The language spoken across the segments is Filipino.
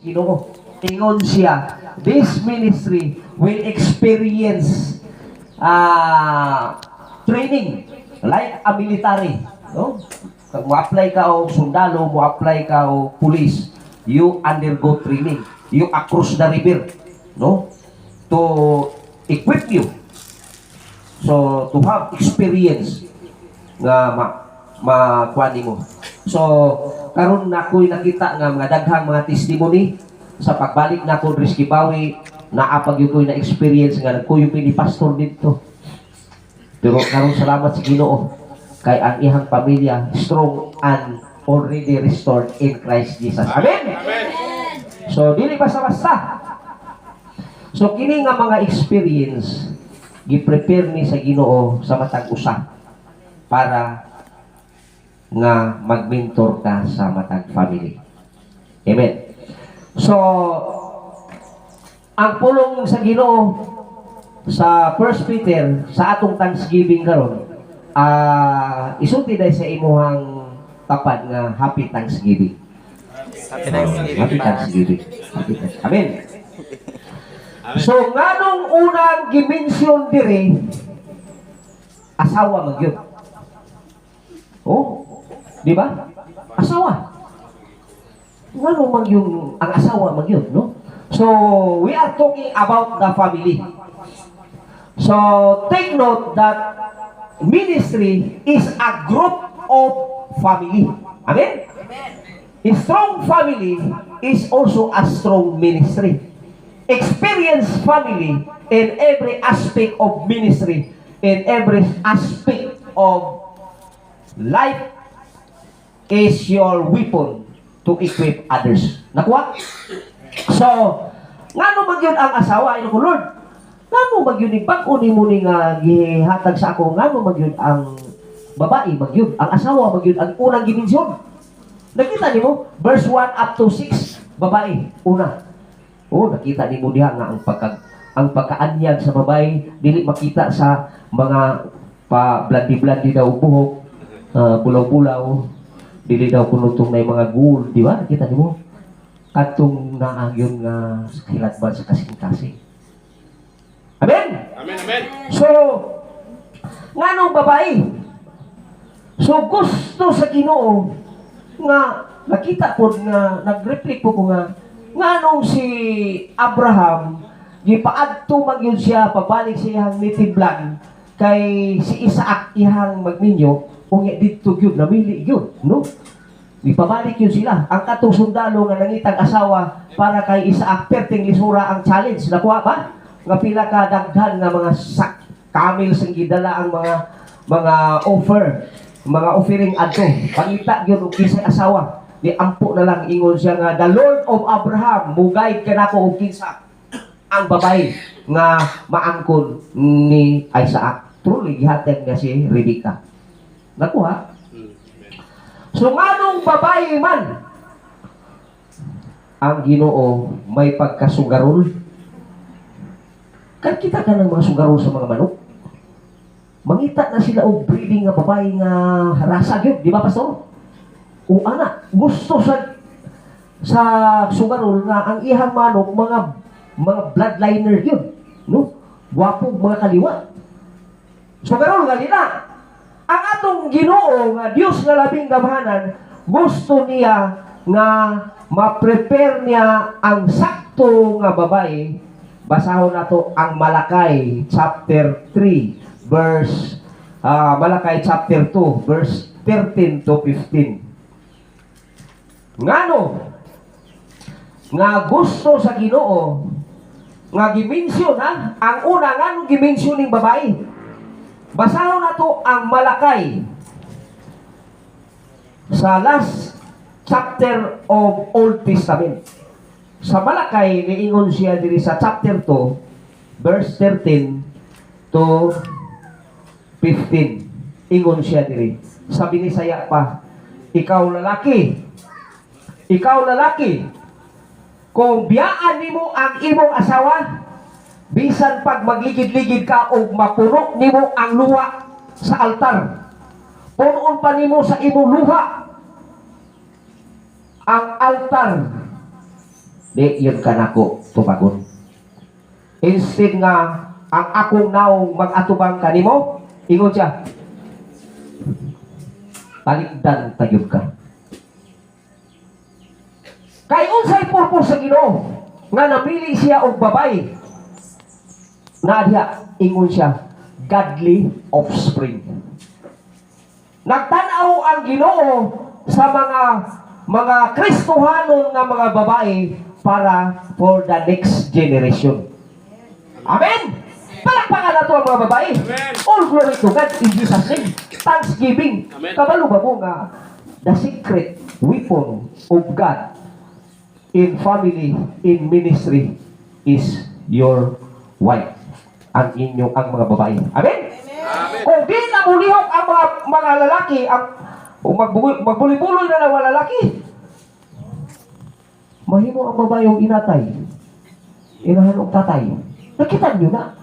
Ginoo. Ingon siya, this ministry will experience training like a military. No? Kung mo-apply ka o sundalo, mo-apply ka o police, you undergo training. You across the river, no? To equip you. So, to have experience nga makuha mo. So, karon na ako'y nakita nga mga daghang mga testimony sa pagbalik na ko Rizky Bawi, naapag yung ko'y na-experience nga nagkuyo ni pastor dito. Pero karon salamat sa Ginoo kay ang ihang pamilya strong and already restored in Christ Jesus. Amen. Amen. So dili basta-basta. So kini nga mga experience gi-prepare ni sa Ginoo sa matag usa para nga mag-mentor ka sa matag family. Amen. So ang pulong sa Ginoo sa 1 Peter sa atong Thanksgiving karon, isulti dai sa imuhang tapat nga Happy Thanksgiving. Happy Thanksgiving. Amen. So nganong unang gimension diri asawa magyud. Oh, di ba? Asawa. Ngano magyud ang asawa magyud, no? So we are talking about the family. So take note that ministry is a group of family. Amen? A strong family is also a strong ministry. Experience family in every aspect of ministry, in every aspect of life is your weapon to equip others. Nakuha? So, ngano man yun ang asawa? Ino ko, Lord, ngano man yun ni bag-o ni mo ni nga gihatag sa ako, ngano man yun ang babae, man yun, ang asawa, man yun, ang unang giminsyon. Nakita ni mo, verse 1 up to 6, babae, una. Oh, nakita ni mo diha nga ang pagkaanyag sa babae, dili makita sa mga pa-blandi-blandi daw buhok, pulaw-pulaw, dili daw kunutong na yung mga gold, di ba? Nakita ni mo? Katong naagyon nga kilat ba sa kasing-kasing. Amen? Amen, amen. So, nganong babae? So, gusto sa Ginoo nga nakita ko nga, nag-reflect ko nga, nganong si Abraham, gipaadto magyud siya, pabalik sa iyang native land, kay si Isaac ihang magninyo, kung dito yun, namili yun, no? Ipabalik yun sila. Ang katong sundalo nga nangitang asawa para kay Isaac, perting lisura ang challenge. Nakuha ba? Nga pila ka daghan nga mga camel sang gidala ang mga offer, mga offering adto. Pangita yun og kinsa asawa. Di ampo na lang ingon siya nga, the Lord of Abraham, mugay ka na ko og kinsa ang babae nga maangkon ni Isaac. Truly, gihatag nga si Rebecca. Nakuha? So, nganong babae man ang Ginoo may pagkasugarol? Kan kita ka ng mga sugarol sa mga manok. Mangita na sila og breeding nga babae nga rasa gyud, di ba pastor? O ana, gusto sa sugarol nga ang ihang manok mga bloodliner gyud, no? Gwapo mga kaliwa. Sugarol nga nila. Ang atong Ginoo nga Dios nga labing gamhanan, gusto niya nga ma-prepare niya ang sakto nga babae. Basahon nato ang Malakay chapter 3 verse Malakay chapter 2 verse 13 to 15. Ngano nga gusto sa Ginoo nga gimensyon ang una ngano gimensyon ning babae. Basahon na to ang Malakay sa last chapter of Old Testament. Sa Malakay, niingon siya diri sa chapter 2, verse 13 to 15. Ingon siya diri. Sa Binisaya pa, ikaw lalaki, kung biyaan nimo ang imong asawa, bisan pag magligid-ligid ka o mapuno nimo ang luha sa altar, punon pa nimo sa imong luha ang altar, Di yun ka nako tupagon. Instead nga ang akong naong mag-atubang kanimo, ingon siya, paligdan tayod ka. Kay unsay purpose sa Ginoo nga napili siya og babay, na diha ingon siya, godly offspring. Nagtanaw ang Ginoo sa mga Kristohanon nga mga babae para for the next generation. Amen! Palakpakan na ito ang mga babae. Amen. All glory to God in Jesus' name. Thanksgiving. Amen. Kabalo ba mo nga the secret weapon of God in family, in ministry is your wife. Ang mga babae. Amen? Amen. Kung di na mulihok ang mga lalaki, magbulibuloy na ng mga lalaki, mahimo ang babae yung inatay. Inahan og tatay. Nakita niyo na.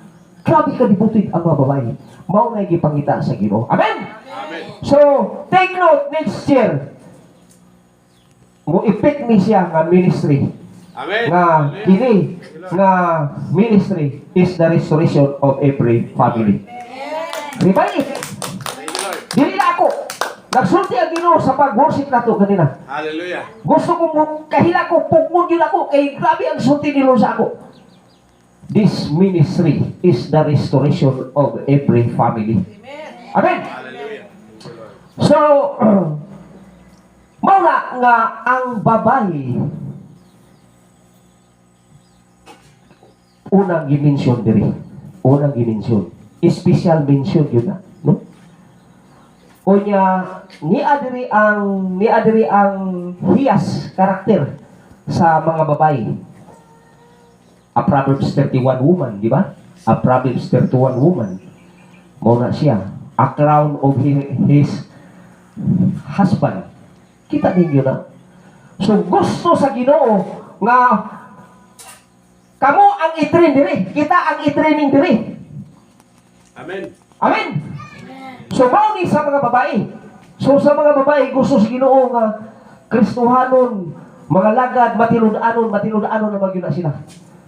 Grabe ka dibutid ang mga babae. Mao na gipangita sa Ginoo. Amen? Amen. So, take note next year. Mo ipit ni siya nga ministry. Amen. Nga kini nga ministry is the restoration of every family. Revive. Thank you, Lord. Dili na ako. Nagsulti ang Ginoo sa pag-worship nato kanina. Hallelujah. Gusto ko kahila ko pugmon yun ako kay grabe ang sulti ni Lord sa ako. This ministry is the restoration of every family. Amen. Hallelujah. So, mauna nga ang babae unang gimension diri. Unang gimension. Special mention yun na, no? Kunya ni adiri ang hiyas karakter sa mga babae. A Proverbs 31 woman, di ba? A Proverbs 31 woman. Mauna siya. A crown of his husband. Kita ninyo na. So gusto sa Ginoo nga kamo ang i-train diri. Kita ang i-training diri. Amen. Amen. So mao ni sa mga babae. So sa mga babae gusto sa Ginoo nga Kristohanon, mga lagad, matilud-anon na magyud na sila.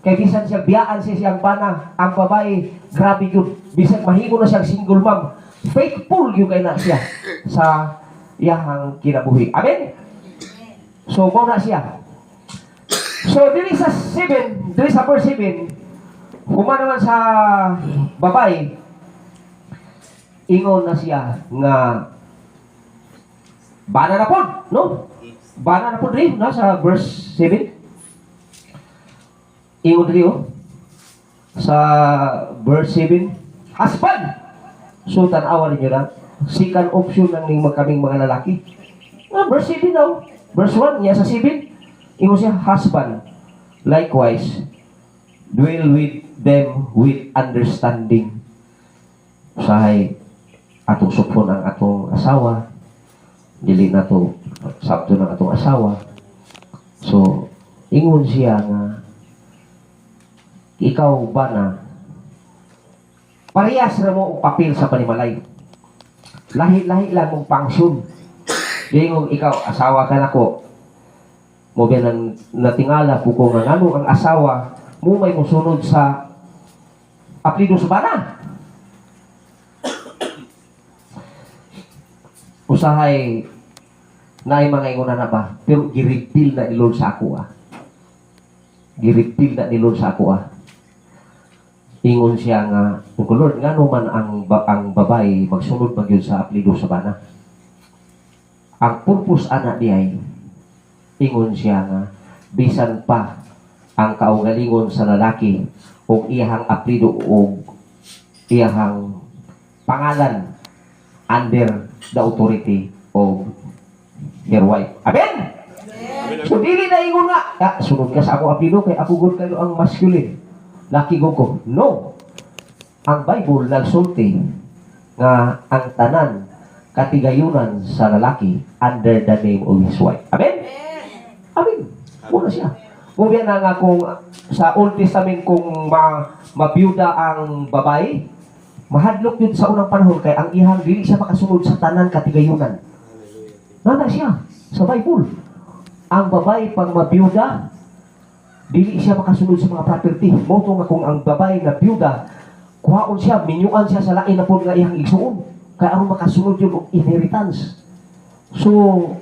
Kay bisan siya biyaan siya siyang bana, ang babae grabe yun. Bisan mahimo na siyang single mom, faithful yun kay na siya sa iyahang kinabuhi. Amen? So mao na siya. So dili sa verse 7, kuma naman sa babae, ingon na siya nga bana na pod, no? Bana na pod rin, no? Sa verse 7. Ingon rin, oh. Sa verse 7, husband. So, tanawa rin nyo na. Second option ng kaming mga lalaki. Verse 7 daw. Verse 1, niya sa 7. Ingon siya, husband. Likewise, dwell with them with understanding. Usahay, atong supon ang atong asawa. Dili na to, sabto ng atong asawa. So, ingon siya nga, ikaw ba na parehas na mo papel sa panimalay. Lahi-lahi lang mong pangsyon. Dingong ikaw, asawa ka na ko. Mo ba nang natingala po ko nga ano ang asawa mo may musunod sa apelido sa bana. Usahay na ay mga inguna na ba? Pero giripil na ni Lord sa ako Giripil na ni Lord sa ako Ingon siya nga, Lord, nga naman ang babae magsunod magyud sa apelido sa bana. Ang purpose ana diay, ingon siya nga, bisan pa ang kaugalingon sa lalaki o iyahang apelido o iyahang pangalan under the authority of her wife. Amen? So, dili na ingon nga, sunod ka sa ako apelido, kay ako good kayo ang masculine. Laki ko. No. Ang Bible nagsulti nga ang tanan katigayunan sa lalaki under the name of his wife. Amen? Amen. Muna siya. Kung yan nga kung sa Old Testament kung mabiyuda ang babae, mahadlok yun sa unang panahon kay ang ihang dili siya makasunod sa tanan katigayunan. Nana siya sa Bible. Ang babae pag mabiyuda, dili siya makasunod sa mga property. Moto nga kung ang babae na byuda, kuhaon siya, minyuan siya sa lain na po nga iyang igsuon. Kaya aron makasunod yun og inheritance. So,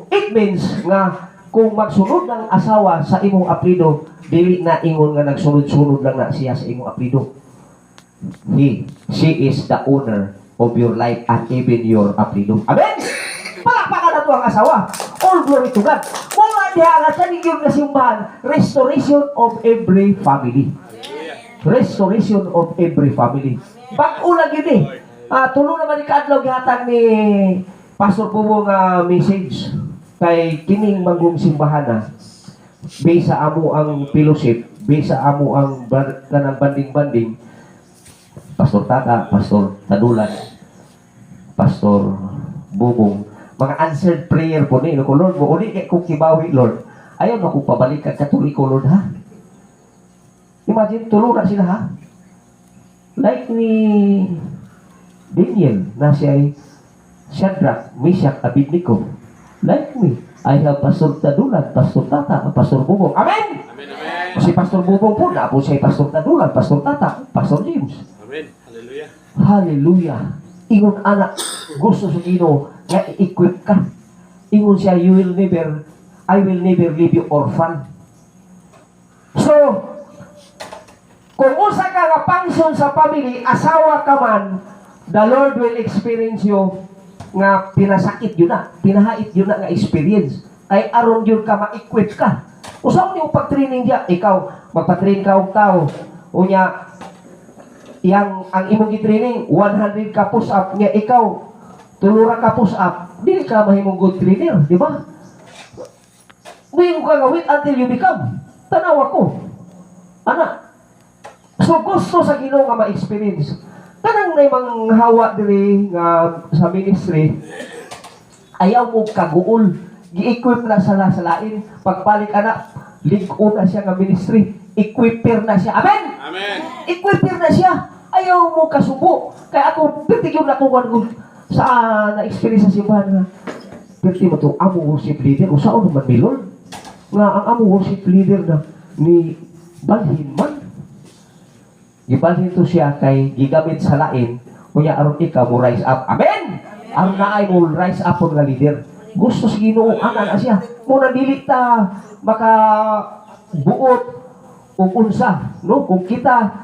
it means nga kung magsunod ng asawa sa imong apelyido, dili na ingon nga nagsunod-sunod lang na siya sa imong apelyido. She is the owner of your life and even your apelyido. Amen? Palakpakan na to ang asawa. All glory to God. Wala diha nga sa ninyo na simbahan, restoration of every family. Restoration of every family. Pag-ulag yun eh. Tulong naman ni Kaadlaw gihatag ni Pastor Pumo nga message kay kining magong simbahan na based sa amo ang fellowship, based sa amo ang kanang banding-banding. Pastor Tata, Pastor Tadulan, Pastor Bubong, mga answered prayer po ni ko, Lord, mo uli kung kibawi, Lord. Ayaw na kung pabalik ka Katoliko, Lord, ha? Imagine, tulura sila, ha? Like ni Daniel, na siya ay Shadrach, Meshach, Abednego. Like me, I have Pastor Tadulan, Pastor Tata, Pastor Bubong. Amen! Amen, amen. Si Pastor Bubong po, na po siya Pastor Tadulan, Pastor Tata, Pastor James. Amen. Hallelujah. Hallelujah. Ingon anak, gusto sa Ginoo nga i-equip ka. Ingon siya, I will never leave you orphan. So, kung usa ka nga function sa family, asawa ka man, the Lord will experience you nga pinasakit yun na, pinahait yun na nga experience. Ay aron yun ka ma-equip ka. Usaw niyo pag-training diya, ikaw, magpa-train ka og tao. Unya, ang imong gi-training 100 ka push up niya, ikaw tulura ka push up, dili ka mahimong good trainer, di ba? Ngayon ka nga wait until you become. Tanaw ako. Ana. So gusto sa Ginoo nga ma-experience. Kanang may manghawa diri nga sa ministry, ayaw mo kaguol, gi-equip na sa lain. Pagbalik anak, lig-o na siya nga ministry, equiper na siya. Amen. Amen. Equiper na siya. Ayaw mo kasubo. Kaya ako, pertigyon na kung sa na-experience sa simbahan na perti mo ito, amo worship leader. O saan naman ni Lord? Nga ang amo worship leader na ni Balhin man. Gibalhin to siya kay gigamit sa lain. Kuya aron ikaw mo rise up. Amen! Aron na ay mo rise up po nga leader. Gusto sa Ginoo ana na siya. Muna dili ta makabuot o unsa. No? Kung kita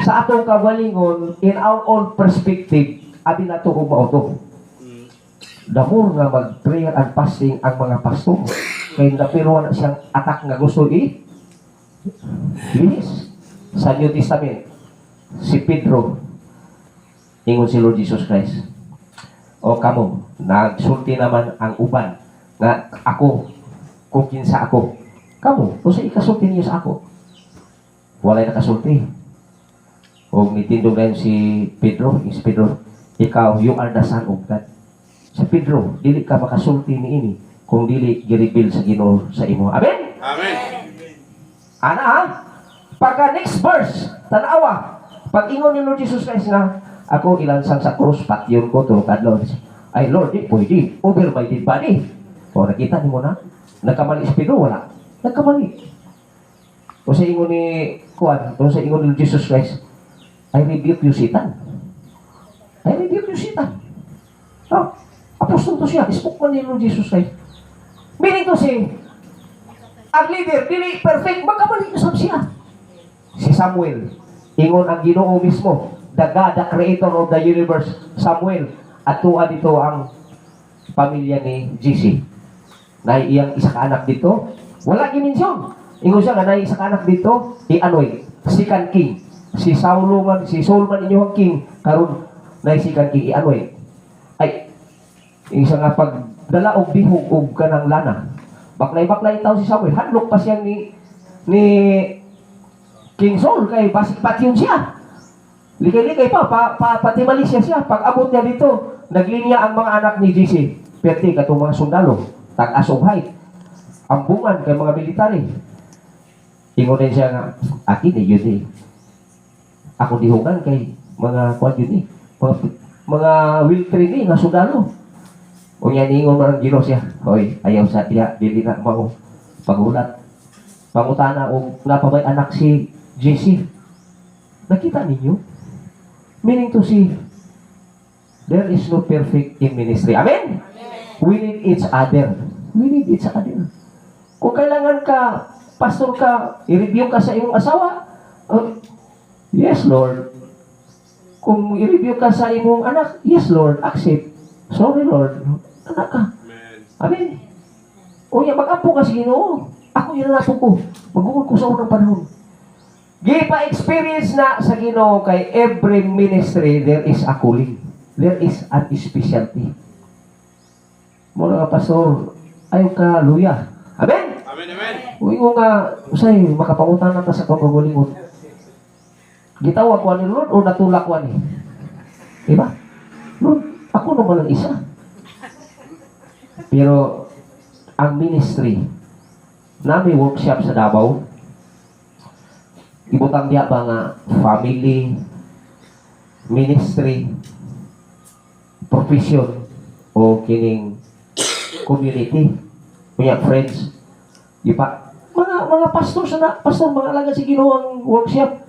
sa atong kawalingon, in our own perspective, abi na ito o mauto. Damor nga mag-prayer and fasting ang mga pastor. Kaya napiruan na siyang atak nga gusto linis. Sa New Testament, si Pedro, ingon si Lord Jesus Christ, o kamo, nagsulti naman ang uban, nga ako, kung kinsa ako, kamo, kung sa ikasulti niyo sa ako, walay nakasulti. O nitindog na si Pedro, ikaw, you are the son of God. Sa Pedro, dili ka makasulti ni ini, kung dili gi-reveal sa Ginoo sa imo. Amen? Amen. Ana ha? Pagka next verse, tanawa, pag ingon ni Lord Jesus Christ nga, ako ilansang sa cross, patyon ko, tulukad Lord. Ay Lord, di pwede, over my dead body. O nakita ni mo na, nagkamali si Pedro, wala. Nagkamali. O sa ingon ni Kuan, o sa ingon ni Jesus Christ, I rebuke you, Satan. I rebuke you, Satan. Oh, apostol to siya, spokesman ni Lord Jesus Christ. Meaning to say, ang leader, dili perfect, magkamali usap siya. Si Samuel, ingon ang Ginoo mismo, the God, the creator of the universe, Samuel, at tuwa dito ang pamilya ni JC. Na iyang isa ka anak dito, wala giminsyon. Ingon siya nga na isa ka anak dito, i-anoy, second king. Si Saul man inyong king, karon na second king, i-anoy. Ay, isa nga pagdala og bihog og kanang lana. Baklay-baklay tao si Samuel, hadlok pa siya ni King Saul, kay basik patyon siya. Ligay-ligay pa, patimali siya. Pag abot niya dito, naglinya ang mga anak ni JC. Perti katong mga sundalo, tag-asong height. Ambungan kay mga military. Ingon din siya nga, akin eh, yun eh. Ako dihungan kay mga kwan yun eh. Mga will training nga sundalo. O yan, ingon mo ng Gino siya. Hoy, ayaw sa diya, dili na mo pagulat. Pangutana o napabay anak si JC. Nakita ninyo? Meaning to say, there is no perfect in ministry. Amen? We need each other. We need each other. Kung kailangan ka, pastor ka, i-review ka sa iyong asawa, yes, Lord. Kung i-review ka sa iyong anak, yes, Lord, accept. Sorry, Lord. Anak ka. Amen. Amen. O yan, mag-apo ka sa Ginoo. Ako inanapo ko. Mag-ungol ko sa unang panahon. Gipa-experience na sa Ginoo kay every ministry, there is a calling. There is an specialty. Mula nga, pastor, ayaw ka, luya. Amen? Amen. Amen. Uy ko nga, usay, makapangutan na ta sa pagkagulingon. Gitawag ko ni Lord o natulak ko ni? Diba? Lord, ako naman ang isa. Pero, ang ministry, nami workshop sa Davao, ibutang diya ba nga family, ministry, profession, o kining community, kunya friends, iba, mga pastor sa pastor, mga alaga si Ginoo ang workshop.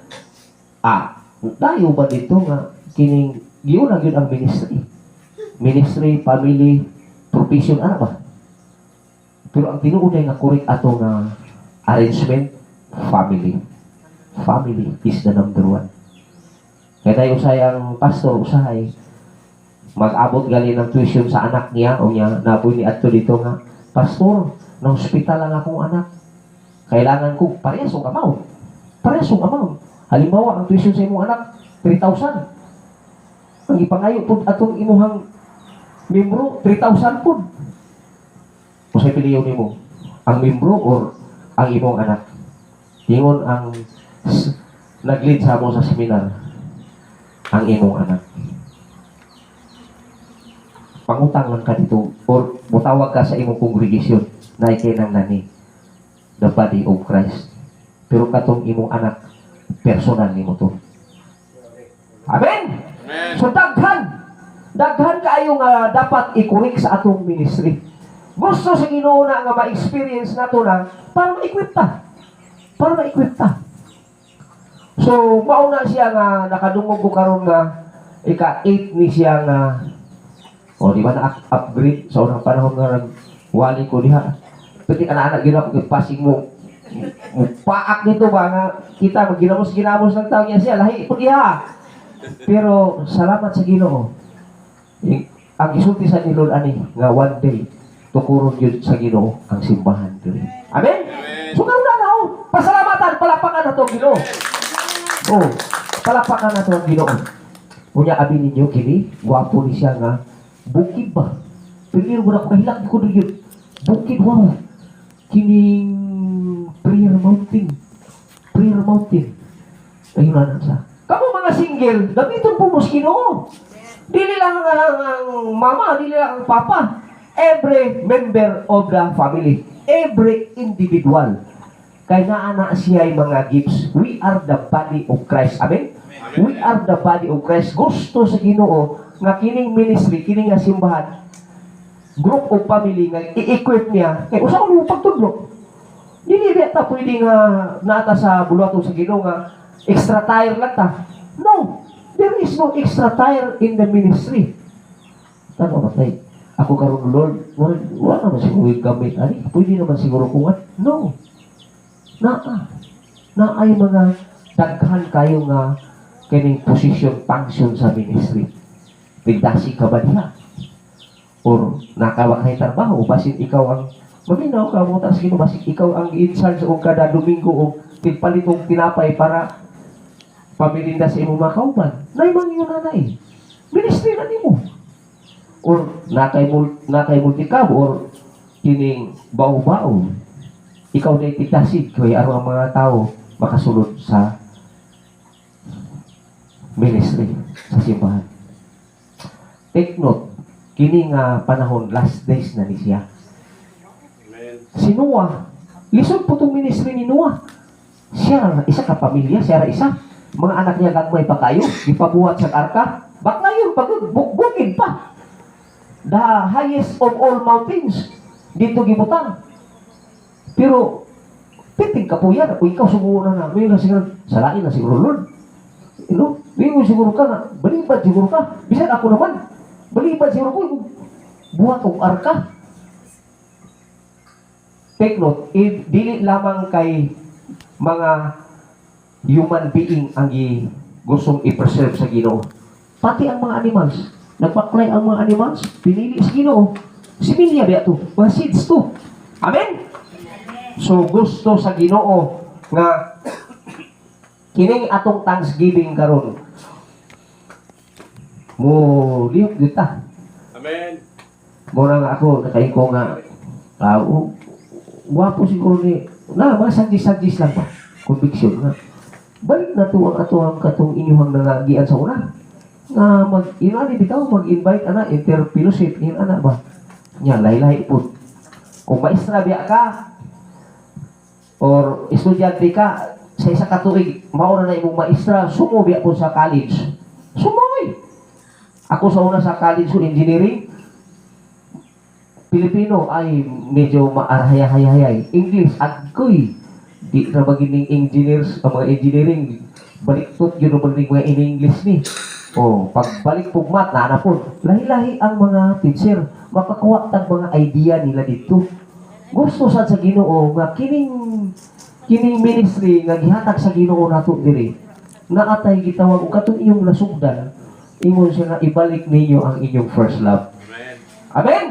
Dayo ba dito nga kining giuna gyud ang ministry? Ministry, family, profession, ano ba? Pero ang tinuunay nga correct ato nga arrangement, family. Family is the number one. Kaya tayo usayang pastor, usahay, mag-abot gali ng tuition sa anak niya, o niya, napoy ni ato dito nga, pastor, na hospital lang akong anak. Kailangan ko, parehas ang amount. Parehas ang amount. Halimbawa, ang tuition sa imong anak, 3,000. Ang ipangayo po atong imuhang membro, 3,000 po. O sa piliyo nimo, ang membro or ang imong anak. Ingon ang nag-lead sa mo sa seminar, ang imong anak. Pangutang lang ka dito or mutawag ka sa imong congregation na ikay ng nani, the body of Christ. Pero katong imong anak, personal nimo to. Amen? Amen. So daghan kaayo nga dapat i-correct sa atong ministry. Gusto sa Ginoo na nga ma-experience nato na para ma-equip ta. Para ma-equip ta. So, mauna siya nga nakadungog ko karon nga ika-8 ni siya nga di ba na-upgrade sa unang panahon nga wali ko diha. Pati anak-anak gina ko passing mo paak nito ba nga kita ginamos ng tao niya siya lahi po diha. Pero salamat sa Ginoo. Ang gisulti sa ni Lord ani nga one day tukuron yun sa Ginoo ang simbahan diri. Amen? So karon na pasalamatan, palapakan na to Ginoo. Oh, palapakan na to ang Ginoo. Unya abi ninyo kini, gwapo ni siya nga bukid ba? Pero mo na ko kahilak ko diri. Bukid wow. Kining prayer mountain. Prayer mountain. Ayun na sa. Kamu mga single, gamiton po mo sa Ginoo. Dili lang ang mama, dili lang ang papa. Every member of the family, every individual, kay naana siya yung mga gifts. We are the body of Christ. Amen? We are the body of Christ. Gusto sa Ginoo nga kining ministry, kining nga simbahan, group of family nga i-equip niya. Kaya usa ko nung pagtudlo. Dili ta pwede nga nata sa bulato sa Ginoo nga extra tire lang ta. No. There is no extra tire in the ministry. Tama ba tayo? Ako karon Lord, wala naman siguro gamit. Ani, pwede naman siguro kungat. No. Naay mga daghan kayo nga kining position, function sa ministry. Bigdasi ka ba diha? Or nakawakay trabaho, basin ikaw ang maminaw ka mo tas kino basin ikaw ang in-charge o kada Domingo o pagpalitong tinapay para pamirinda sa imong mga kauban. Nay man yun na eh. Ministry na nimo. Or nakay multikab or kining bao-bao. Ikaw na itigdasid kaya araw ang mga tao makasulod sa ministry, sa simbahan. Take note, kini nga panahon, last days na ni siya. Amen. Si Noah, lisod po itong ministry ni Noah. Siya, isa ka pamilya, siya isa. Mga anak niya gagmay pa kayo, ipabuhat sa arka. Bakla yun, bukid pa. The highest of all mountains, dito gibutang. Pero, piting engineering, kapuyan, kung ikaw siguro na may na siguro, salain na siguro, Lord. You know, may siguro ka na, balibad siguro ka. Bisan ako naman, balibad siguro ko, buhat o arka. Take note, dili lamang kay mga human being ang gustong i-preserve sa Ginoo. Pati ang mga animals. Nagpaklay ang mga animals, pinili sa Ginoo. Similya ba ito? Mga seeds to. Amen? So, gusto sa Ginoo nga kining atong Thanksgiving karon mo liyok kita. Amen. Muna nga ako, nakain ko nga, wapo siguro ni, mga sadis-sadis lang pa. Conviction nga. Balik na to ang ato ang katong inyuhang nangagian sa una. Nga inani bitaw, mag-invite ana, interfellowship, yun ana ba? Nya, lahi-lahi po. Kung maestra biya ka, or estudyante ka, sa isa katuig, mauna na imong maestra, sumubi ako sa college. Sumubi! Ako sa una sa college sa engineering, Pilipino ay medyo maarhaya-hayay. English, agoy. Di na magining engineers, ang mga engineering, baliktot yun ang mga in-English ni. O, pagbalik po mat, naanapon. Lahi-lahi ang mga teacher, makakuha tag mga idea nila dito. Gusto sa Ginoo nga kining ministry nga gihatag sa Ginoo nato diri. Naatay gitawag og katong iyong nasugdan, ingon siya nga ibalik ninyo ang inyong first love. Amen. Amen.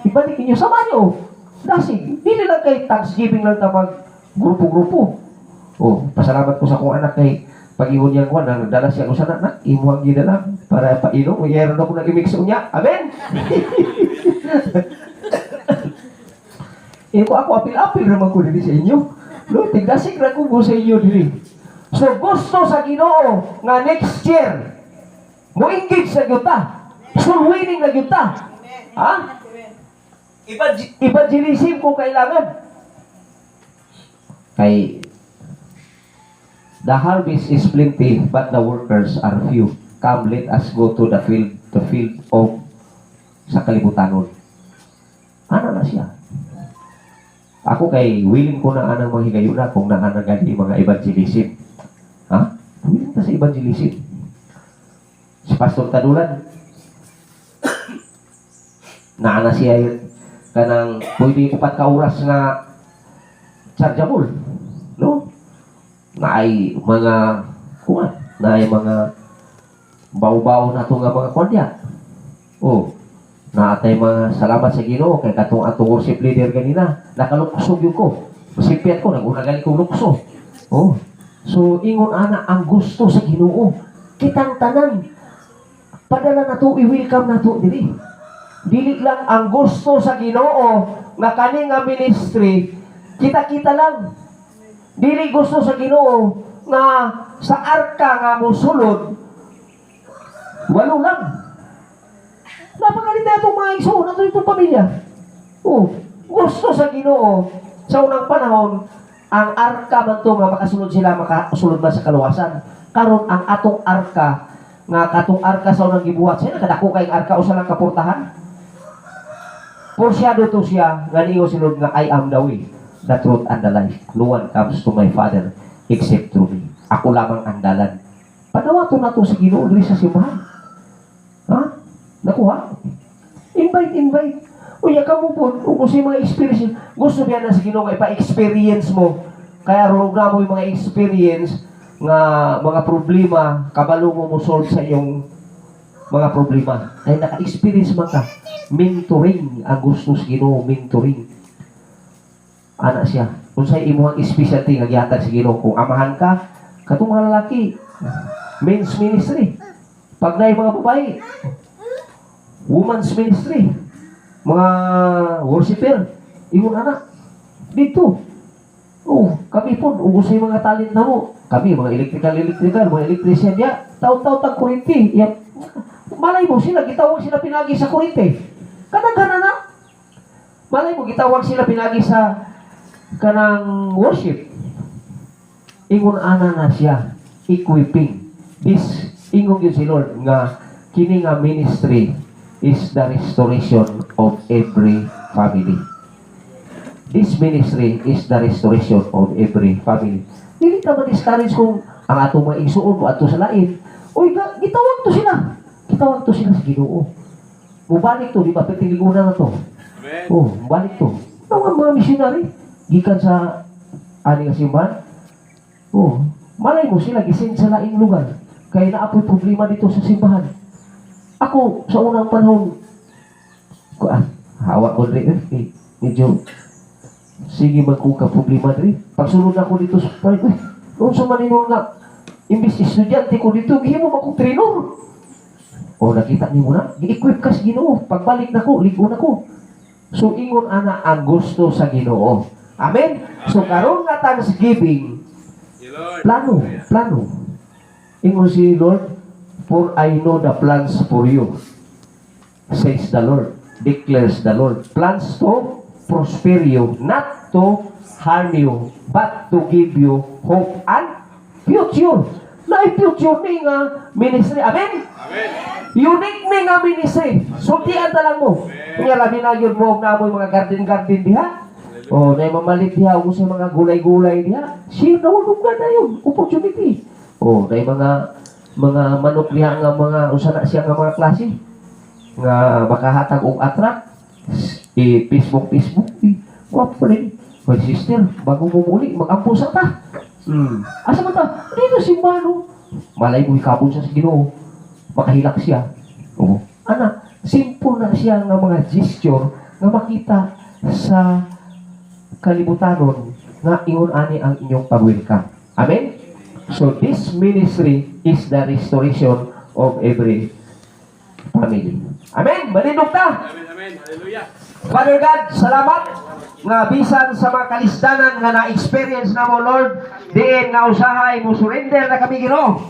Ibalik ninyo sa manyo. Dasig, dili lang kay Thanksgiving lang ta mag grupo-grupo. Oh, pasalamat ko sa akong anak kay pag-iwan niya ko na nagdala siya ko sa anak, imuhang ginala para painom. Mayroon ako nag-mix niya. Amen. Ako apil-apil naman ko diri sa inyo. No, tigdasig na ko sa inyo diri. So gusto sa Ginoo nga next year mo engage sa gyuta. Soul winning na gyuta. Ha? Evangelism kung kailangan. Kay the harvest is plenty, but the workers are few. Come, let us go to the field of sa kalibutanon. Ano na siya? Ako kay willing ko na anang mga higayon na kung naanagad yung mga evangelism. Ha? Willing na sa evangelism. Si Pastor Tadulan, naana siya kanang pwede upat ka oras na chargeable. No? Na ay mga kuwan, na ay mga baw-baw na ito nga mga kwadya. Oh, na atay mga salamat sa Ginoo kay katong atong worship leader ganina, nakaluksog yun ko. Masipyat ko, nag-unagali kong lukso. Oh, so ingon ana ang gusto sa Ginoo. Kitang tanan, padala na to, i-welcome na to dili. Dili lang ang gusto sa Ginoo na kani nga ministry, kita-kita lang. Dili gusto sa Ginoo nga sa arka nga mosulod, walo lang. Napakalita itong mga iso, nato itong pamilya. Oh, gusto sa Ginoo sa unang panahon, ang arka man to nga makasulod sila, makasulod ba sa kaluwasan. Karon ang atong arka, nga katong arka sa unang gibuhat, siya nakadako kayong arka o sa lang kaportahan. Porsyado to siya, nga niyo sinod nga I am the way, the truth and the life. No one comes to my Father except through me. Ako lamang ang dalan. Padawato na to sa Ginoo diri sa simbahan. Ha? Nakuha? Invite. Uya ka mo po, kung sa mga experience, gusto niya na sa Ginoo nga ipa-experience mo. Kaya roon na mo yung mga experience nga mga problema, kabalo mo solve sa iyong mga problema. Ay naka-experience man ka. Mentoring ang gusto sa Ginoo, mentoring. Ana siya. Kung sa imuhang specialty nga gihatag sa Ginoo, kung amahan ka, katong mga lalaki, men's ministry. Pag na mga babae, women's ministry, mga worshiper, ingon anak, dito. Oh, kami po, ugos sa mga talent na mo. Kami, mga electrical, mga electrician niya, taw-taw tag kurente. Malay mo sila, gitawag sila pinagi sa kurente. Kadaghanan na. Malay mo, gitawag sila pinagi sa kanang worship. Ingon ana na siya, equipping. This, ingon yun si Lord, nga kini nga ministry is the restoration of every family. this ministry is the restoration of every family. Dili ta ma-discourage kung ang atong mga igsuon mo ato sa lain. Uy, gitawag to sila. Gitawag to sila sa Ginoo. Mubalik to, di ba? Petiligunan na to. Amen. Oh, balik to. Ang mga missionary, gikan sa ani nga simbahan. Oh, malay mo sila gisend sa laing lugar. Kaya naapoy problema dito sa simbahan. Ako, sa unang panahon, hawak ko rin, medyo, sige magkuka problema rin. Pagsunod ako dito sa parang, noon sa Manila nga, imbis estudyante ko dito, gihimo mo akong trainer. O, nakita niyo na, gi-equip ka sa Ginoo. Pagbalik na ko, ligo na ko. So, ingon ana ang gusto sa Ginoo. Amen? So, karon nga Thanksgiving, You Lord. plano. Ingon si Lord, for I know the plans for you, says the Lord, declares the Lord. Plans to prosper you, not to harm you, but to give you hope and future. Na future ni nga ministry. Amen? Amen. Unique ni nga ministry. Sultian ta lang mo. Kaya labi na yun mo na mo mga garden diha. O, na mamalit diha o sa mga gulay-gulay diha. Siya na wala na yun. Opportunity. O, na mga manok diha nga mga usana siya nga mga klase. Nga makahatag og attract. Facebook. What pa rin? My sister, bago mo muli, mag-ampo sa ta. Asa man ta? Dito si Mano. Malay mo ikabon siya sa Ginoo. Makahilak siya. Oo. Ana, simple na siya nga mga gesture nga makita sa kalibutanon nga ingon ani ang inyong pag-welcome. Amen? So this ministry is the restoration of every family. Amen? Manindog ta! Amen. Hallelujah. Father God, salamat nga bisan sa mga kalisdanan nga na-experience na mo, Lord, diin nga usahay mo surrender na kami, Ginoo.